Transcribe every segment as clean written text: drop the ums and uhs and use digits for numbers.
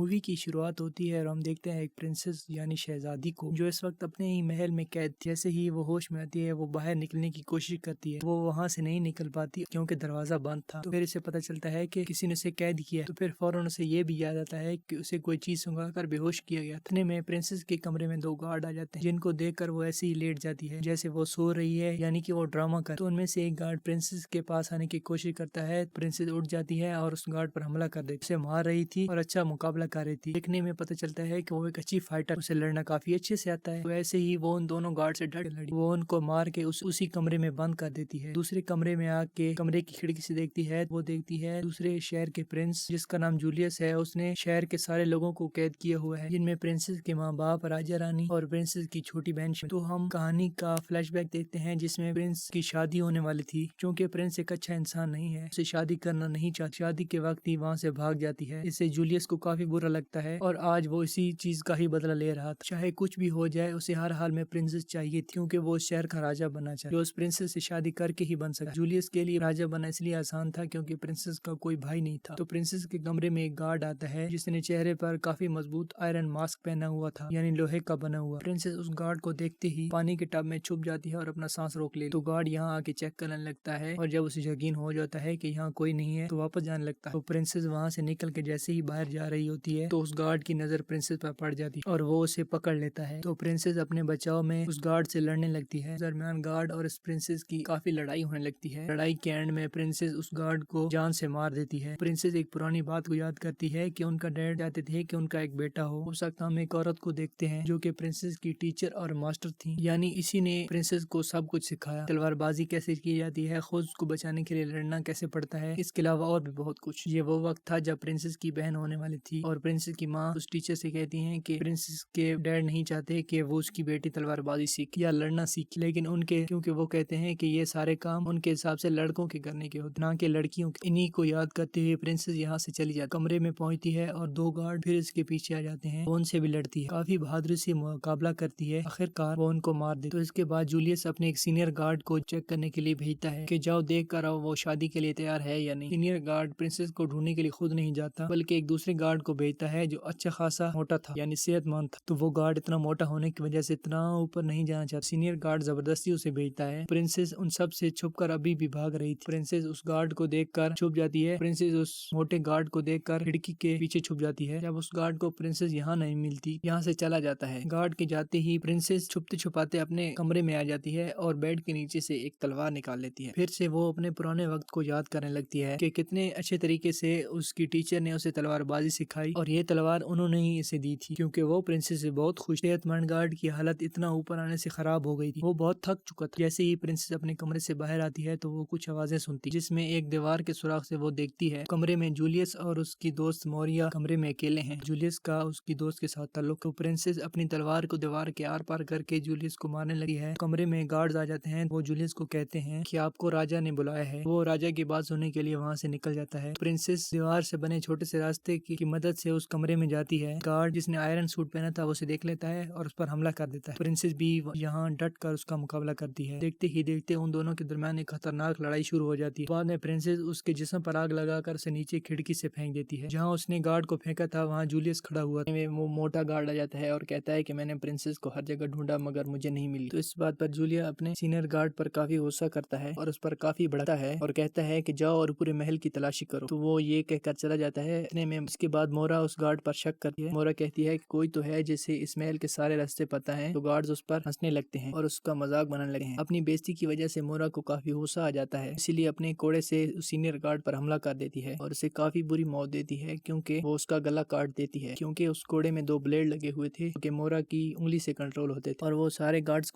Movie की शुरुआत होती है और हम देखते हैं एक प्रिंसेस यानी शहजादी को जो इस वक्त अपने ही महल में कैद। जैसे ही वो होश में आती है वो बाहर निकलने की कोशिश करती है, वो वहाँ से नहीं निकल पाती क्योंकि दरवाजा बंद था। तो फिर इसे पता चलता है कि किसी ने उसे कैद किया। तो फिर फौरन उसे ये भी याद आता है कि उसे कोई चीज सुंघाकर बेहोश किया गया। इतने में प्रिंसेस के कमरे में दो गार्ड आ जाते हैं जिनको देखकर वो ऐसे ही लेट जाती है जैसे वो सो रही है, यानी कि वो ड्रामा कर। तो उनमें से एक गार्ड प्रिंसेस के पास आने की कोशिश करता है। प्रिंसेस उठ जाती है और उस गार्ड पर हमला कर देती, उसे मार रही थी और अच्छा मुकाबला कर रही थी। देखने में पता चलता है कि वो एक अच्छी फाइटर, उसे लड़ना काफी अच्छे से आता है। तो ऐसे ही वो उन दोनों गार्ड से डट लड़ी, वो उनको मार के उसी कमरे में बंद कर देती है। दूसरे कमरे में आके कमरे की खिड़की से देखती है, वो देखती है दूसरे शहर के प्रिंस जिसका नाम जूलियस है। उसने शहर के सारे लोगों को कैद किया हुआ है, जिनमें प्रिंसेस के माँ बाप, राजा रानी और प्रिंसेस की छोटी बहन। तो हम कहानी का फ्लैशबैक देखते हैं जिसमें प्रिंस की शादी होने वाली थी। क्योंकि प्रिंस एक अच्छा इंसान नहीं है, उसे शादी करना नहीं चाहती। शादी के वक्त ही वहाँ से भाग जाती है। इससे जूलियस को काफी बुरा लगता है और आज वो इसी चीज का ही बदला ले रहा था। चाहे कुछ भी हो जाए उसे हर हाल में प्रिंसेस चाहिए थी, क्योंकि वो उस शहर का राजा बनना चाहे जो उस प्रिंसेस से शादी करके ही बन सका। जूलियस के लिए राजा बनना इसलिए आसान था क्योंकि प्रिंसेस का कोई भाई नहीं था। तो प्रिंसेस के कमरे में एक गार्ड आता है जिसने चेहरे पर काफी मजबूत आयरन मास्क पहना हुआ था, यानी लोहे का बना हुआ। प्रिंसेस उस गार्ड को देखते ही पानी के टब में छुप जाती है और अपना सांस रोक लेती। तो गार्ड यहाँ आके चेक करने लगता है और जब उसे यकीन हो जाता है कि यहाँ कोई नहीं है तो वापस जाने लगता है। तो प्रिंसेस वहाँ से निकल के जैसे ही बाहर जा रही होती है तो उस गार्ड की नजर प्रिंसेस पर पड़ जाती है और वो उसे पकड़ लेता है। तो प्रिंसेस अपने बचाव में उस गार्ड से लड़ने लगती है। दरमियान गार्ड और इस प्रिंसेस की काफी लड़ाई होने लगती है। लड़ाई के एंड में प्रिंसेस उस गार्ड को जान से मार देती है। प्रिंसेस एक पुरानी बात को याद करती है कि उनका डैड चाहते थे कि उनका एक बेटा हो। उस वक्त हम एक औरत को देखते हैं जो कि प्रिंसेस की टीचर और मास्टर थी, यानी इसी ने प्रिंसेस को सब कुछ सिखाया। तलवारबाजी कैसे की जाती है, खुद को बचाने के लिए लड़ना कैसे पड़ता है, इसके अलावा और भी बहुत कुछ। ये वो वक्त था जब प्रिंसेस की बहन होने वाली थी और प्रिंसेस की माँ उस टीचर से कहती है कि प्रिंसेस के डैड नहीं चाहते कि वो उसकी बेटी तलवारबाजी सीखे या लड़ना सीखे, लेकिन उनके क्योंकि वो कहते हैं कि ये सारे काम उनके हिसाब से लड़कों के करने के होते, ना कि लड़कियों के। इन्हीं को याद करते हुए प्रिंसेस यहाँ से चली जाती, कमरे में पहुंचती है और दो गार्ड फिर इसके पीछे आ जाते हैं। वो उनसे भी लड़ती है, काफी बहादुरी से मुकाबला करती है, आखिरकार वो उनको मार दे। तो इसके बाद जूलियस अपने एक सीनियर गार्ड को चेक करने के लिए भेजता है कि जाओ देख कर आओ वो शादी के लिए तैयार है या नहीं। सीनियर गार्ड प्रिंसेस को ढूंढने के लिए खुद नहीं जाता बल्कि एक दूसरे गार्ड को भेजता है जो अच्छा खासा मोटा था, यानी सेहतमंद था। तो वो गार्ड इतना मोटा होने की वजह से इतना ऊपर नहीं जाना चाहता। सीनियर गार्ड जबरदस्ती उसे भेजता है। प्रिंसेस उन सब से छुपकर अभी भी भाग रही थी। प्रिंसेस उस गार्ड को देखकर छुप जाती है। प्रिंसेस उस मोटे गार्ड को देखकर खिड़की के पीछे छुप जाती है। जब उस गार्ड को प्रिंसेस यहाँ नहीं मिलती, यहाँ से चला जाता है। गार्ड के जाते ही प्रिंसेस छुपते छुपाते अपने कमरे में आ जाती है और बेड के नीचे से एक तलवार निकाल लेती है। फिर से वो अपने पुराने वक्त को याद करने लगती है कि कितने अच्छे तरीके से उसकी टीचर ने उसे तलवारबाजी सिखाई और ये तलवार उन्होंने ही इसे दी थी, क्योंकि वो प्रिंसेस से बहुत खुश। सेहतमंद गार्ड की हालत इतना ऊपर आने से खराब हो गई थी, वो बहुत थक चुका था। जैसे ही प्रिंसेस अपने कमरे से बाहर आती है तो वो कुछ आवाजें सुनती, जिसमें एक दीवार के सुराख से वो देखती है कमरे में जूलियस और उसकी दोस्त मोरिया कमरे में अकेले हैं। जूलियस का उसकी दोस्त के साथ ताल्लुक। तो प्रिंसेस अपनी तलवार को दीवार के आर पार करके जूलियस को मारने लगी है। कमरे में गार्ड्स आ जाते हैं। वो जूलियस को कहते हैं कि आपको राजा ने बुलाया है। वो राजा की बात सुनने के लिए वहाँ से निकल जाता है। प्रिंसेस दीवार से बने छोटे से रास्ते की मदद से उस कमरे में जाती है। गार्ड जिसने आयरन सूट पहना था वो उसे देख लेता है और उस पर हमला कर देता है। प्रिंसेस भी यहाँ डट कर उसका मुकाबला करती है। देखते ही देखते उन दोनों के दरमियान एक खतरनाक लड़ाई शुरू हो जाती है। बाद में प्रिंसेस उसके जिस्म पर आग लगाकर उसे नीचे खिड़की से फेंक देती है। जहाँ उसने गार्ड को फेंका था वहाँ जूलियस खड़ा हुआ था। वो मोटा गार्ड आ जाता है और कहता है कि मैंने प्रिंसेस को हर जगह ढूंढा मगर मुझे नहीं मिली। तो इस बात पर जूलिया अपने सीनियर गार्ड पर काफी गुस्सा करता है और उस पर काफी भड़कता है और कहता है कि जाओ और पूरे महल की तलाशी करो। तो वो ये कहकर चला जाता है। इतने में इसके बाद मोरा उस गार्ड पर शक करती है। मोरा कहती है कि कोई तो है जिसे इस महल के सारे रास्ते पता है। तो गार्ड्स उस पर हंसने लगते हैं और उसका मजाक बनाने लगते हैं। अपनी बेइज्जती की वजह से मोरा को काफी गुस्सा आ जाता है, इसीलिए अपने कोड़े से सीनियर गार्ड पर हमला कर देती है और उसे काफी बुरी मौत देती है, क्योंकि वो उसका गला काट देती है। क्योंकि उस कोड़े में दो ब्लेड लगे हुए थे जो कि मोरा की उंगली से कंट्रोल होते थे। और वो सारे गार्ड्स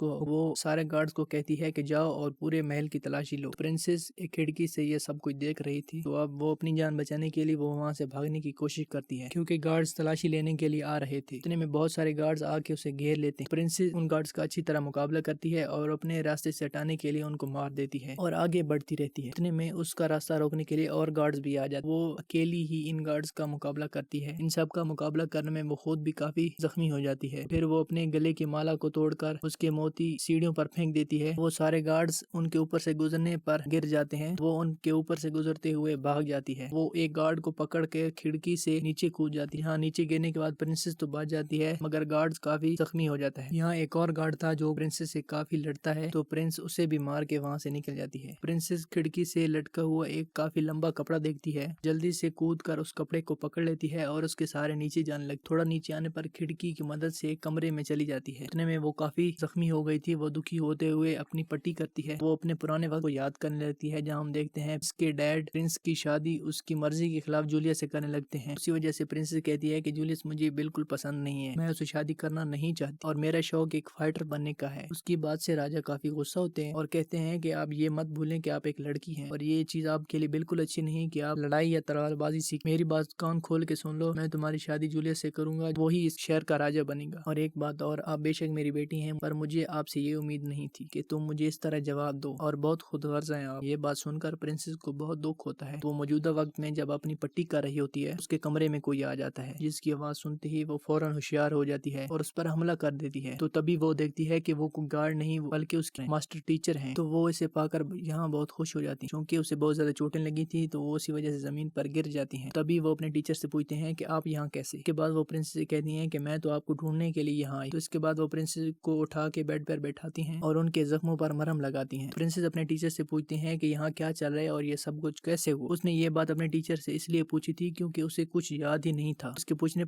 को कहती है कि जाओ और पूरे महल की तलाशी लो। प्रिंसेस एक खिड़की से ये सब कुछ देख रही थी। तो अब वो अपनी जान बचाने के लिए वो वहाँ से भागने की कोशिश करती है, क्योंकि गार्ड्स तलाशी लेने के लिए आ रहे थे। इतने में बहुत सारे गार्ड्स आके उसे घेर लेते हैं। प्रिंसेस उन गार्ड्स का अच्छी तरह मुकाबला करती है और अपने रास्ते से हटाने के लिए उनको मार देती है और आगे बढ़ती रहती है। इतने में उसका रास्ता रोकने के लिए और गार्ड्स भी आ जाते। वो अकेली ही इन गार्ड्स का मुकाबला करती है। इन सब का मुकाबला करने में वो खुद भी काफी जख्मी हो जाती है। फिर वो अपने गले की माला को तोड़कर उसके मोती सीढ़ियों पर फेंक देती है। वो सारे गार्ड्स उनके ऊपर से गुजरने पर गिर जाते हैं। वो उनके ऊपर से गुजरते हुए भाग जाती है। वो एक गार्ड को पकड़ के खिड़की से नीचे कूद जाती है। यहाँ नीचे गिरने के बाद प्रिंसेस तो बच जाती है मगर गार्ड्स काफी जख्मी हो जाता है। यहाँ एक और गार्ड था जो प्रिंसेस से काफी लड़ता है तो प्रिंस उसे भी मार के वहाँ से निकल जाती है। प्रिंसेस खिड़की से लटका हुआ एक काफी लंबा कपड़ा देखती है, जल्दी से कूद कर उस कपड़े को पकड़ लेती है और उसके सहारे नीचे जाने लगती। थोड़ा नीचे आने पर खिड़की की मदद से एक कमरे में चली जाती है। इतने में वो काफी जख्मी हो गई थी। वो दुखी होते हुए अपनी पट्टी करती है। वो अपने पुराने वक्त को याद करने लगती है जहाँ हम देखते हैं इसके डैड प्रिंस की शादी उसकी मर्जी के खिलाफ जूलियस से करने लगते हैं। उसी वजह से प्रिंसेस कहती है कि जूलियस मुझे बिल्कुल पसंद नहीं है, मैं उसे शादी करना नहीं चाहती और मेरा शौक एक फाइटर बनने का है। उसकी बात से राजा काफी गुस्सा होते हैं और कहते हैं कि आप ये मत भूलें कि आप एक लड़की हैं और ये चीज आपके लिए बिल्कुल अच्छी नहीं कि आप लड़ाई या तलवारबाजी सीख। मेरी बात कान खोल के सुन लो, मैं तुम्हारी शादी जूलियस से करूंगा, वही इस शहर का राजा बनेगा। और एक बात और, आप बेशक मेरी बेटी हैं पर मुझे आपसे ये उम्मीद नहीं थी कि तुम मुझे इस तरह जवाब दो और बहुत खुदगर्ज हैं आप। ये बात सुनकर प्रिंसेस को बहुत दुख होता है। वो मौजूदा वक्त में जब अपनी पट्टी कर रही होती है उसके कमरे में कोई आ जाता है जिसकी आवाज सुनते ही वो फौरन होशियार हो जाती है और उस पर हमला कर देती है। तो तभी वो देखती है कि वो कोई गार्ड नहीं बल्कि उसके मास्टर टीचर हैं। तो वो इसे पाकर यहाँ बहुत खुश हो जाती है। क्योंकि उसे बहुत ज्यादा चोटें लगी थी तो वो उसी वजह से जमीन पर गिर जाती हैं। तभी वो अपने टीचर से पूछते हैं कि आप यहाँ कैसे। इसके बाद वो प्रिंसेस से कहती हैं कि मैं तो आपको ढूंढने के लिए यहाँ आई। तो इसके बाद वो प्रिंसेस को उठा के बेड पर बैठाती हैं और उनके जख्मों पर मरहम लगाती हैं। प्रिंसेस अपने टीचर से पूछती हैं कि यहाँ क्या चल रहा है और ये सब कुछ कैसे हुआ। उसने ये बात अपने टीचर से इसलिए पूछी थी क्योंकि उसे कुछ याद ही नहीं था। उसके पूछने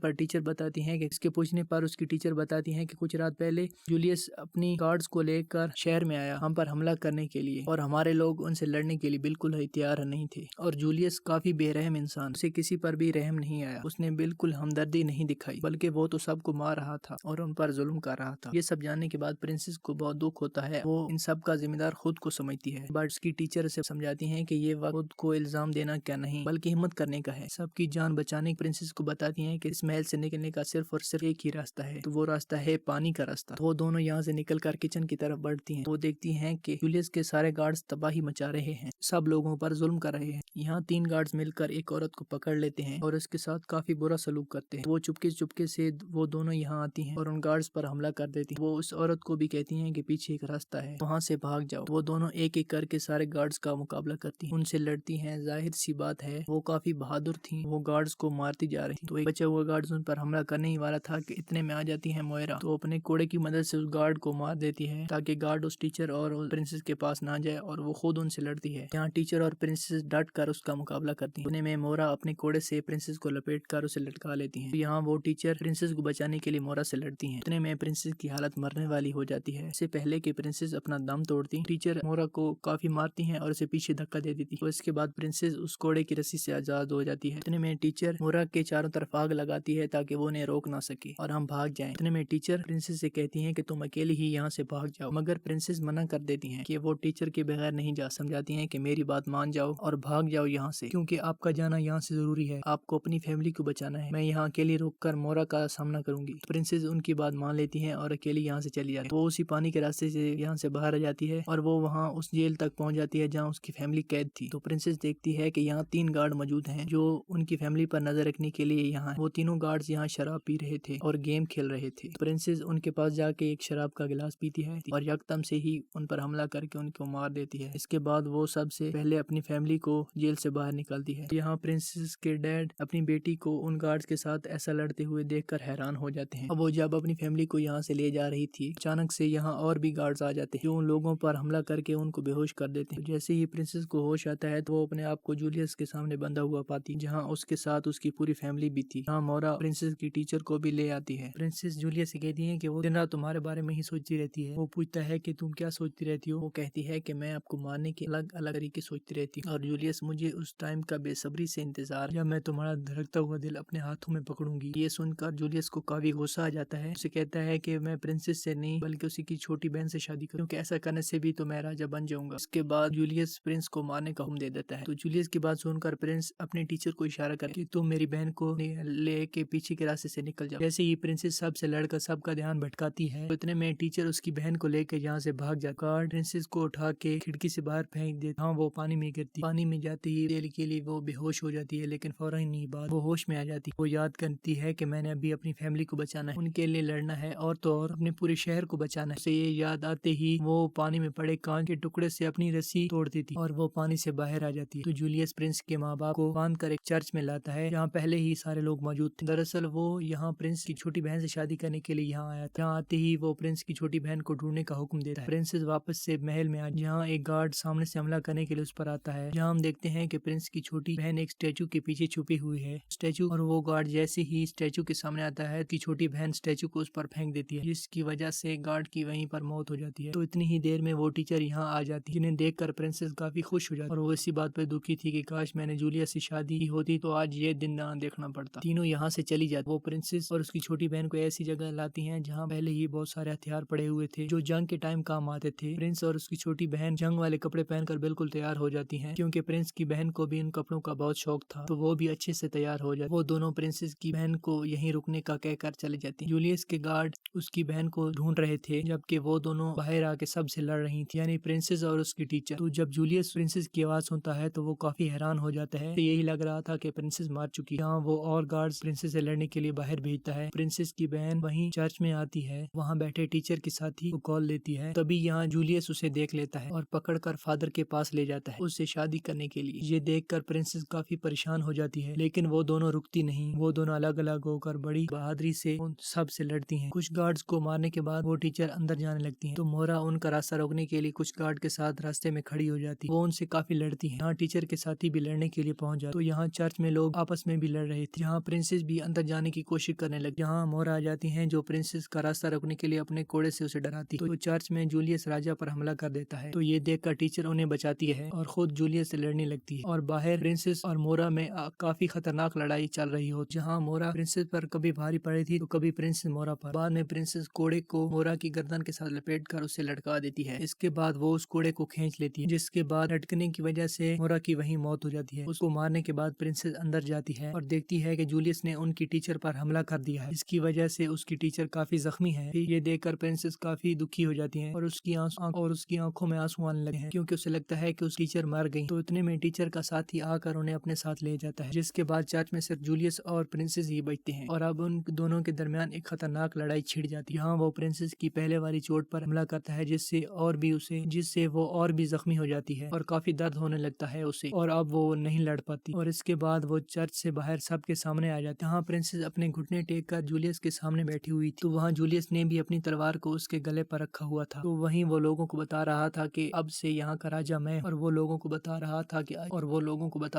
पर उसकी टीचर बताती हैं कि कुछ रात पहले जूलियस अपनी गार्ड्स को लेकर शहर में आया हम पर हमला करने के लिए और हमारे लोग उनसे लड़ने के लिए बिल्कुल ही तैयार नहीं थे। और जूलियस काफी बेरहम इंसान, उसे किसी पर भी रहम नहीं आया। उसने बिल्कुल हमदर्दी नहीं दिखाई बल्कि वो तो सबको मार रहा था और उन पर जुल्म कर रहा था। ये सब जानने के बाद प्रिंसेस को बहुत दुख होता है। वो इन सब का जिम्मेदार खुद को समझती है बट उसकी टीचर से समझाती हैं कि ये वक्त खुद को इल्जाम देना क्या नहीं बल्कि हिम्मत करने का है। सबकी जान बचाने प्रिंसेस को बताती हैं कि इस महल से निकलने का सिर्फ और सिर्फ एक ही रास्ता है, तो वो रास्ता है पानी का रास्ता। तो वो दोनों यहाँ से निकलकर किचन की तरफ बढ़ती हैं। वो देखती हैं कि जूलियस के सारे गार्ड्स तबाही मचा रहे हैं, सब लोगों पर जुल्म कर रहे हैं। यहाँ 3 गार्ड्स मिलकर एक औरत को पकड़ लेते हैं और उसके साथ काफी बुरा सलूक करते हैं। वो चुपके चुपके से वो दोनों यहाँ आती हैं और उन गार्ड्स पर हमला कर देती हैं। वो उस औरत को भी कहती हैं कि पीछे एक रास्ता है, वहाँ से भाग जाओ। वो दोनों एक एक करके सारे गार्ड्स का मुकाबला करती हैं, उनसे लड़ती हैं। जाहिर सी बात है वो काफी बहादुर थी, वो गार्ड्स को मारती जा रही थी। तो एक बचा हुआ गार्ड्स उन पर हमला करने ही वाला था कि इतने में आ जाती है मोयरा। तो अपने कोड़े की मदद से उस गार्ड को मार देती है ताकि गार्ड उस टीचर और प्रिंसेस के पास ना जाए और वो खुद उनसे लड़ती है। यहाँ टीचर और प्रिंसेस डट कर उसका मुकाबला करती है। इतने में मोरा अपने कोड़े से प्रिंसेस को लपेट कर उसे लटका लेती है। यहाँ वो टीचर प्रिंसेस को बचाने के लिए मोरा से लड़ती है। इतने में प्रिंसेस की हालत मरने वाली हो जाती है। इससे पहले कि प्रिंसेस अपना दम तोड़ती, टीचर मोरा को काफी मारती है और उसे पीछे धक्का दे देती। तो इसके बाद प्रिंसेस उस कोड़े की रस्सी से आजाद हो जाती है। इतने में टीचर मोरा के चारों तरफ आग लगाती है ताकि वो उन्हें रोक ना सके और हम भाग जाएं। इतने में टीचर प्रिंसेस से कहती हैं कि तुम अकेली ही यहाँ से भाग जाओ, मगर प्रिंसेस मना कर देती हैं कि वो टीचर के बगैर नहीं जा। समझाती हैं कि मेरी बात मान जाओ और भाग जाओ यहाँ से, क्योंकि आपका जाना यहाँ से जरूरी है, आपको अपनी फैमिली को बचाना है। मैं यहाँ अकेली रुककर मोरा का सामना करूंगी। प्रिंसेस उनकी बात मान लेती है और अकेली यहाँ से चली जाती है। वो उसी पानी के रास्ते से यहाँ से बाहर आ जाती है और वो वहाँ उस जेल तक पहुँच जाती है जहाँ उसकी फैमिली कैद थी। तो प्रिंसेस देखती है कि यहाँ 3 गार्ड मौजूद हैं जो उनकी फैमिली पर नजर रखने के लिए यहाँ। वो तीनों गार्ड्स यहाँ शराब पी रहे थे और गेम खेल रहे थे। प्रिंसेस उनके पास जाके एक शराब का गिलास पीती है और यकदम से ही उन पर हमला करके उनको मार देती है। इसके बाद वो सबसे पहले अपनी फैमिली को जेल से बाहर निकालती है। यहाँ प्रिंसेस के डैड अपनी बेटी को उन गार्ड्स के साथ ऐसा लड़ते हुए देखकर हैरान हो जाते हैं। अब वो जब अपनी फैमिली को यहाँ से ले जा रही थी, अचानक से यहाँ और भी गार्ड्स आ जाते हैं जो उन लोगों पर हमला करके उनको बेहोश कर देते हैं। जैसे ही प्रिंसेस को होश आता है तो वो अपने आप को जूलियस के सामने बंधा हुआ पाती, जहाँ उसके साथ उसकी पूरी फैमिली भी थी। यहाँ मोरा प्रिंसेस की टीचर को भी ले आती है। प्रिंसेस जूलियस से कहती है कि वो दिन रात तुम्हारे बारे में ही सोचती रहती है। वो पूछता है कि तुम क्या सोचती रहती हो। वो कहती है कि मैं आपको मारने के अलग अलग तरीके सोचती रहती हूँ और जूलियस मुझे उस टाइम का बेसब्री से इंतजार, जब मैं तुम्हारा धड़कता हुआ दिल अपने हाथों में पकड़ूंगी। ये सुनकर जूलियस को काफी गुस्सा आ जाता है। उसे कहता है कि मैं प्रिंसेस से नहीं बल्कि उसी की छोटी बहन से शादी करूँ, क्योंकि ऐसा करने से भी तो मैं राजा बन जाऊंगा। उसके बाद जूलियस प्रिंस को मारने का हुक्म दे देता है। तो जूलियस की बात सुनकर प्रिंस अपने टीचर को इशारा करके तुम मेरी बहन को लेके पीछे के रास्ते से निकल जाओ। जैसे ही प्रिंसेस सबसे लड़कर सबका ध्यान भटकाती है तो इतने में टीचर उसकी बहन को लेकर यहाँ से भाग जाता। गार्ड प्रिंसेस को उठा के खिड़की से बाहर फेंक देता। हाँ, वो पानी में गिरती। पानी में जाते ही देर के लिए वो बेहोश हो जाती है, लेकिन फौरन ही बाद वो होश में आ जाती। वो याद करती है कि मैंने अभी अपनी फैमिली को बचाना है, उनके लिए लड़ना है और तो और अपने पूरे शहर को बचाना है। उसे ये याद आते ही वो पानी में पड़े कांच के टुकड़े से अपनी रस्सी तोड़ देती और वो पानी से बाहर आ जाती है। तो जूलियस प्रिंस के माँ बाप को बांध कर एक चर्च में लाता है, जहाँ पहले ही सारे लोग मौजूद थे। दरअसल वो यहाँ प्रिंस की छोटी बहन से शादी करने के लिए यहाँ आया था। यहाँ आते ही वो प्रिंस की छोटी बहन को ढूंढने का हुक्म देता है। प्रिंसेस वापस से महल में आ, जहाँ एक गार्ड सामने से हमला करने के लिए उस पर आता है। जहाँ हम देखते हैं कि प्रिंस की छोटी बहन एक स्टैचू के पीछे छुपी हुई है। स्टैचू और वो गार्ड जैसे ही स्टैचू के सामने आता है कि छोटी बहन स्टैचू को उस पर फेंक देती है, जिसकी वजह से गार्ड की वहीं पर मौत हो जाती है। तो इतनी ही देर में वो टीचर यहाँ आ जाती है, जिन्हें देखकर प्रिंसेस काफी खुश हो जाती है और वो इसी बात पर दुखी थी कि काश मैंने जूलियस से शादी की होती तो आज ये दिन ना देखना पड़ता। तीनों यहाँ से चली जाती। वो प्रिंसेस और उसकी छोटी बहन को ऐसी जगह लाती हैं जहाँ पहले ही बहुत सारे हथियार पड़े हुए थे जो जंग के टाइम काम आते थे। प्रिंस और उसकी छोटी बहन जंग वाले कपड़े पहनकर बिल्कुल तैयार हो जाती हैं, क्योंकि प्रिंस की बहन को भी इन कपड़ों का बहुत शौक था, तो वो भी अच्छे से तैयार हो जाती। वो दोनों प्रिंसेस की बहन को यहीं रुकने का कहकर चले जाती। जूलियस के गार्ड उसकी बहन को ढूंढ रहे थे, जबकि वो दोनों बाहर आके सबसे लड़ रही थी, यानी प्रिंसेस और उसकी टीचर। तो जब जूलियस प्रिंसेस की आवाज सुनता है तो वो काफी हैरान हो जाता है। तो यही लग रहा था कि प्रिंसेस मार चुकी। यहाँ वो और गार्ड्स प्रिंसेस से लड़ने के लिए बाहर भेजता है। प्रिंसेस की बहन वहीं चर्च में आती है, वहाँ बैठे टीचर के साथ ही वो कॉल लेती है। तभी यहाँ जूलियस उसे देख लेता है और पकड़कर फादर के पास ले जाता है उससे शादी करने के लिए। ये देखकर प्रिंसेस काफी परेशान हो जाती है, लेकिन वो दोनों रुकती नहीं। वो दोनों अलग अलग होकर बड़ी बहादुरी से उन सब से लड़ती हैं। कुछ गार्ड्स को मारने के बाद वो टीचर अंदर जाने लगती हैं, तो मोहरा उनका रास्ता रोकने के लिए कुछ गार्ड के साथ रास्ते में खड़ी हो जाती है। वो उनसे काफी लड़ती है। यहाँ टीचर के साथी भी लड़ने के लिए पहुंच जाते। तो यहाँ चर्च में लोग आपस में भी लड़ रहे थे। यहाँ प्रिंसेस भी अंदर जाने की कोशिश करने लगी। यहाँ मोहरा आ जाती है जो प्रिंसेस का रास्ता रोकने के लिए अपने कोड़े से उसे डराती। तो चर्च में जूलियस राजा पर हमला कर देता है। तो ये देखकर टीचर उन्हें बचाती है और खुद जूलियस से लड़ने लगती है। और बाहर प्रिंसेस और मोहरा में काफी खतरनाक लड़ाई चल रही हो, जहाँ मोहरा प्रिंसेस पर कभी भारी पड़ी थी तो कभी प्रिंसेस मोहरा पर। बाद में प्रिंसेस कोड़े को मोहरा की गर्दन के साथ लपेटकर उसे लटका देती है। इसके बाद वो उस कोड़े को खींच लेती है, जिसके बाद लटकने की वजह से मोहरा की वहीं मौत हो जाती है। उसको मारने के बाद प्रिंसेस अंदर जाती है और देखती है कि जूलियस ने उनकी टीचर पर हमला कर दिया है, इसकी वजह से उसकी टीचर काफी जख्मी है। ये देखकर प्रिंसेस काफी दुखी हो जाती है और उसकी आंखों में आंसू आने लगे हैं, क्योंकि उसे लगता है कि उसकी टीचर मर गई। तो इतने में टीचर का साथी आकर उन्हें अपने साथ ले जाता है, जिसके बाद चर्च में सिर्फ जूलियस और प्रिंसेस ही बचते हैं और अब उन दोनों के दरमियान एक खतरनाक लड़ाई छिड़ जाती है। यहाँ वो प्रिंसेस की पहले वाली चोट पर हमला करता है, जिससे वो और भी जख्मी हो जाती है और काफी दर्द होने लगता है उसे, और अब वो नहीं लड़ पाती। और इसके बाद वो चर्च से बाहर सबके सामने आ जाती है। यहाँ प्रिंसेस अपने घुटने टेक कर जूलियस के सामने बैठी हुई थी। तो वहाँ जूलियस ने भी अपनी तलवार को उसके गले पर रखा हुआ था। तो वहीं वो लोगों को बता रहा था कि अब से यहाँ का राजा मैं, और वो लोगों को बता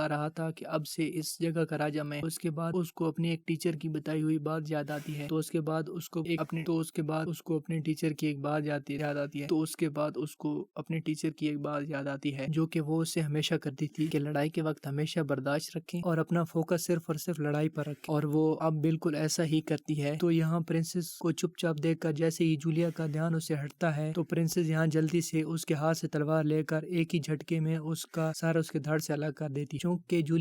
रहा था कि अब से इस जगह का राजा मैं। उसके बाद उसको अपनी एक टीचर की बताई हुई बात याद आती है। तो उसके बाद उसको अपने टीचर की एक बात याद आती है जो कि वो उससे हमेशा करती थी कि लड़ाई के वक्त हमेशा बर्दाश्त रखें और अपना फोकस सिर्फ और सिर्फ लड़ाई पर रखें, और वो अब बिल्कुल ऐसा ही करती है। तो यहाँ प्रिंसेस को चुपचाप देखकर जैसे ही जूलिया का ध्यान उससे हटता है, तो प्रिंसेस यहाँ जल्दी से उसके हाथ से तलवार लेकर एक ही झटके में उसका सर उसके धड़ से अलग कर देती, क्योंकि जूलिया